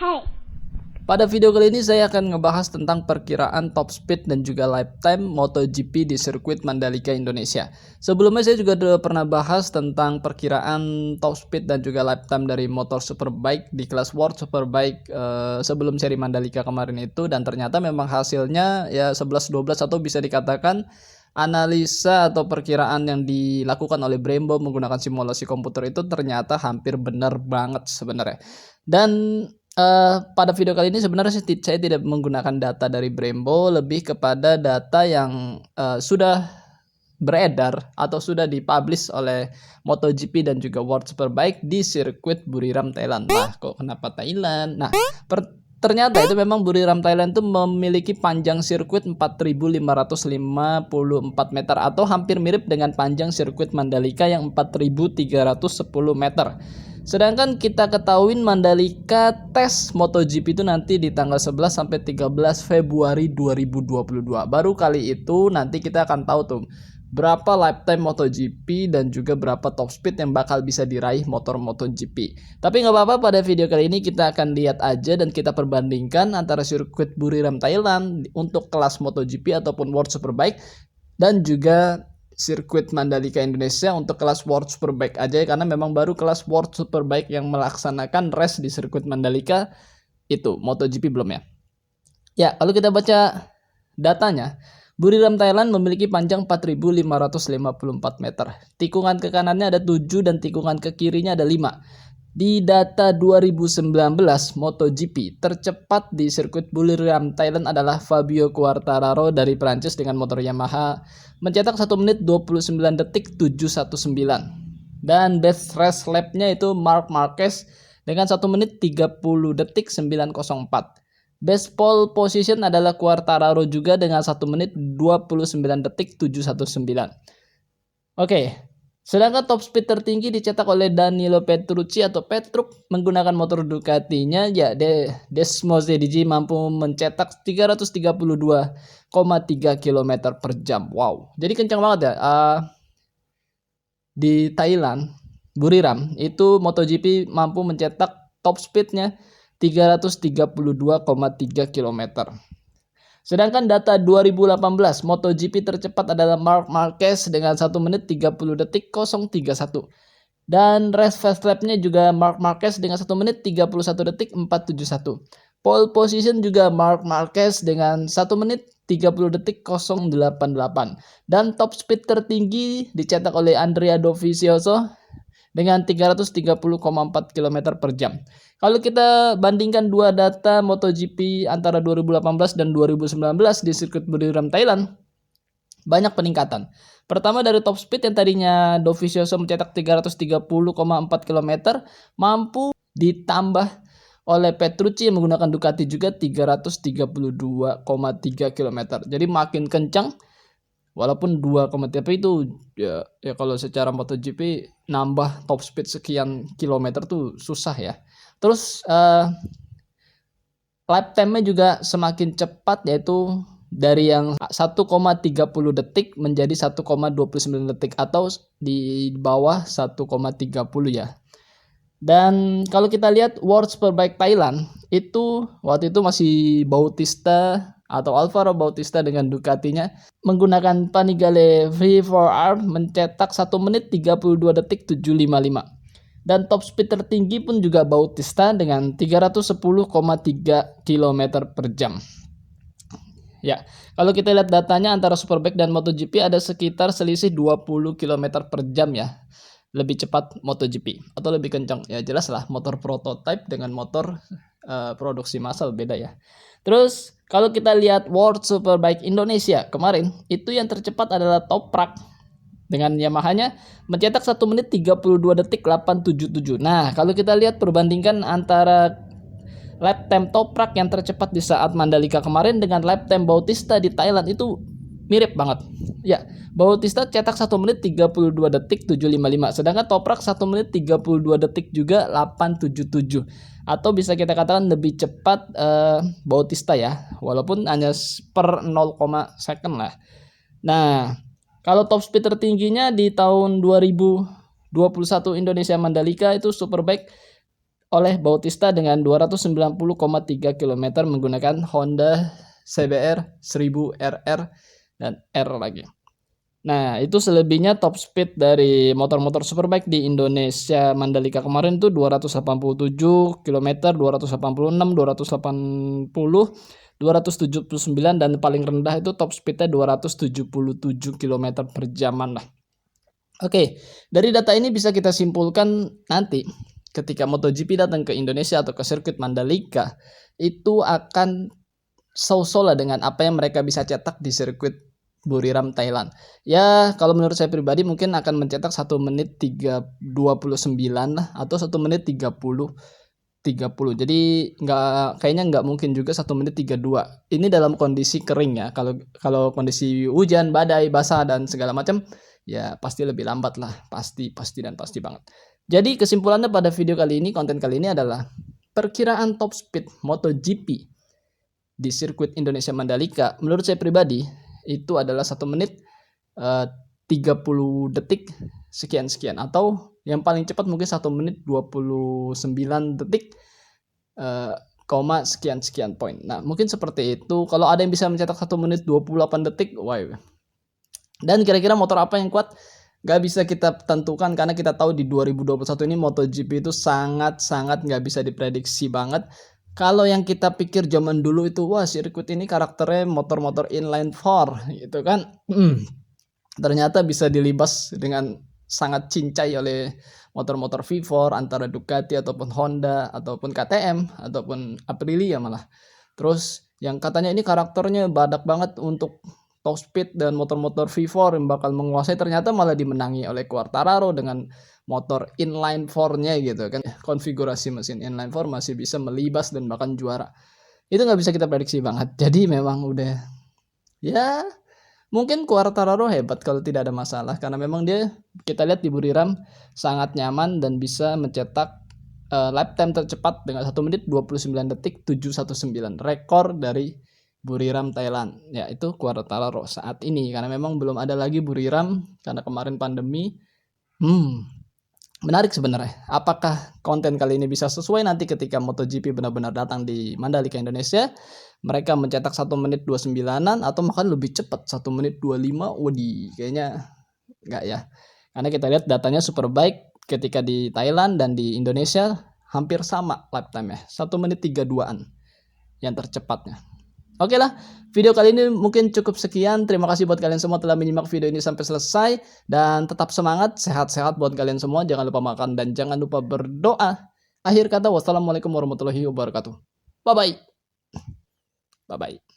Hai. Pada video kali ini saya akan ngebahas tentang perkiraan top speed dan juga lifetime MotoGP di sirkuit Mandalika Indonesia. Sebelumnya saya juga udah pernah bahas tentang perkiraan top speed dan juga lifetime dari motor Superbike di kelas World Superbike sebelum seri Mandalika kemarin itu, dan ternyata memang hasilnya ya 11-12 atau bisa dikatakan analisa atau perkiraan yang dilakukan oleh Brembo menggunakan simulasi komputer itu ternyata hampir benar banget sebenarnya. Dan pada video kali ini sebenarnya saya tidak menggunakan data dari Brembo, lebih kepada data yang sudah beredar atau sudah dipublish oleh MotoGP dan juga World Superbike di sirkuit Buriram, Thailand. Nah, kok kenapa Thailand? Nah, ternyata itu memang Buriram, Thailand itu memiliki panjang sirkuit 4.554 meter atau hampir mirip dengan panjang sirkuit Mandalika yang 4.310 meter. Sedangkan kita ketahuin Mandalika tes MotoGP itu nanti di tanggal 11 sampai 13 Februari 2022. Baru kali itu nanti kita akan tahu tuh berapa lifetime MotoGP dan juga berapa top speed yang bakal bisa diraih motor MotoGP. Tapi nggak apa-apa, pada video kali ini kita akan lihat aja dan kita perbandingkan antara sirkuit Buriram Thailand untuk kelas MotoGP ataupun World Superbike dan juga sirkuit Mandalika Indonesia untuk kelas World Superbike aja ya, karena memang baru kelas World Superbike yang melaksanakan race di sirkuit Mandalika itu, MotoGP belum ya. Ya, kalau kita baca datanya, Buriram Thailand memiliki panjang 4.554 meter. Tikungan ke kanannya ada 7 dan tikungan ke kirinya ada 5. Di data 2019 MotoGP, tercepat di sirkuit Buriram Thailand adalah Fabio Quartararo dari Prancis dengan motor Yamaha mencetak 1 menit 29 detik 719. Dan best race lap-nya itu Marc Marquez dengan 1 menit 30 detik 904. Best pole position adalah Quartararo juga dengan 1 menit 29 detik 719. Oke. Sedangkan top speed tertinggi dicetak oleh Danilo Petrucci atau Petruk menggunakan motor Ducatinya, ya Desmos DDG mampu mencetak 332,3 km per jam. Wow, jadi kencang banget ya. Di Thailand, Buriram, itu MotoGP mampu mencetak top speednya 332,3 km. Sedangkan data 2018 MotoGP tercepat adalah Marc Marquez dengan 1 menit 30 detik 031. Dan race fast lap-nya juga Marc Marquez dengan 1 menit 31 detik 471. Pole position juga Marc Marquez dengan 1 menit 30 detik 088. Dan top speed tertinggi dicetak oleh Andrea Dovizioso dengan 330,4 km per jam. Kalau kita bandingkan dua data MotoGP antara 2018 dan 2019 di sirkuit Buriram Thailand, banyak peningkatan. Pertama dari top speed yang tadinya Dovizioso mencetak 330,4 km, mampu ditambah oleh Petrucci yang menggunakan Ducati juga 332,3 km. Jadi makin kencang. Walaupun 2,3 tapi itu ya kalau secara MotoGP nambah top speed sekian kilometer tuh susah ya. Terus lap time-nya juga semakin cepat, yaitu dari yang 1,30 detik menjadi 1,29 detik atau di bawah 1,30 ya. Dan kalau kita lihat World Superbike Thailand itu waktu itu masih Bautista atau Alvaro Bautista dengan Ducatinya menggunakan Panigale V4R mencetak 1 menit 32 detik 755. Dan top speed tertinggi pun juga Bautista dengan 310,3 km per jam. Ya, kalau kita lihat datanya antara Superbike dan MotoGP ada sekitar selisih 20 km per jam ya. Lebih cepat MotoGP atau lebih kencang. Ya jelas lah, motor prototype dengan motor produksi massal beda ya. Terus kalau kita lihat World Superbike Indonesia kemarin, itu yang tercepat adalah Toprak dengan Yamaha-nya mencetak 1 menit 32 detik 877. Nah, kalau kita lihat perbandingkan antara lap time Toprak yang tercepat di saat Mandalika kemarin dengan lap time Bautista di Thailand itu mirip banget. Ya, Bautista cetak 1 menit 32 detik 755. Sedangkan Toprak 1 menit 32 detik juga 877. Atau bisa kita katakan lebih cepat Bautista ya, walaupun hanya per 0, second lah. Nah, kalau top speed tertingginya di tahun 2021 Indonesia Mandalika itu Superbike oleh Bautista dengan 290,3 km menggunakan Honda CBR 1000 RR dan R lagi. Nah, itu selebihnya top speed dari motor-motor superbike di Indonesia Mandalika kemarin tuh 287 km, 286, 280, 279 dan paling rendah itu top speednya 277 km per jaman lah. Oke, dari data ini bisa kita simpulkan nanti ketika MotoGP datang ke Indonesia atau ke sirkuit Mandalika itu akan so-so lah dengan apa yang mereka bisa cetak di sirkuit Buriram Thailand. Ya, kalau menurut saya pribadi mungkin akan mencetak 1 menit 3:29 lah atau 1 menit 30. Jadi kayaknya nggak mungkin juga 1 menit 32. Ini dalam kondisi kering ya. Kalau kondisi hujan, badai, basah dan segala macam ya pasti lebih lambat lah. Pasti banget. Jadi kesimpulannya pada video kali ini, konten kali ini adalah perkiraan top speed MotoGP di sirkuit Indonesia Mandalika menurut saya pribadi itu adalah 1 menit 30 detik sekian atau yang paling cepat mungkin 1 menit 29 detik koma sekian poin. Nah, mungkin seperti itu. Kalau ada yang bisa mencetak 1 menit 28 detik, wow. Dan kira-kira motor apa yang kuat? Gak bisa kita tentukan karena kita tahu di 2021 ini MotoGP itu sangat nggak bisa diprediksi banget. Kalau yang kita pikir zaman dulu itu, wah sirkuit ini karakternya motor-motor inline 4 gitu kan. Ternyata bisa dilibas dengan sangat cincai oleh motor-motor V4 antara Ducati ataupun Honda ataupun KTM ataupun Aprilia malah. Terus yang katanya ini karakternya badak banget untuk top speed dan motor-motor V4 yang bakal menguasai, ternyata malah dimenangi oleh Quartararo dengan motor inline 4-nya gitu kan. Konfigurasi mesin inline 4 masih bisa melibas dan bahkan juara. Itu nggak bisa kita prediksi banget. Jadi memang udah ya mungkin Quartararo hebat kalau tidak ada masalah karena memang dia kita lihat di Buriram sangat nyaman dan bisa mencetak lap time tercepat dengan 1 menit 29 detik 719 rekor dari Buriram Thailand. Ya itu Quartararo saat ini karena memang belum ada lagi Buriram karena kemarin pandemi. Menarik sebenarnya. Apakah konten kali ini bisa sesuai nanti ketika MotoGP benar-benar datang di Mandalika Indonesia? Mereka mencetak 1 menit 29-an atau bahkan lebih cepat 1 menit 25. Waduh, kayaknya enggak ya. Karena kita lihat datanya super baik ketika di Thailand dan di Indonesia hampir sama lap time-nya. 1 menit 32-an yang tercepatnya. Oke lah, video kali ini mungkin cukup sekian. Terima kasih buat kalian semua telah menyimak video ini sampai selesai. Dan tetap semangat, sehat-sehat buat kalian semua. Jangan lupa makan dan jangan lupa berdoa. Akhir kata, wassalamualaikum warahmatullahi wabarakatuh. Bye-bye. Bye-bye.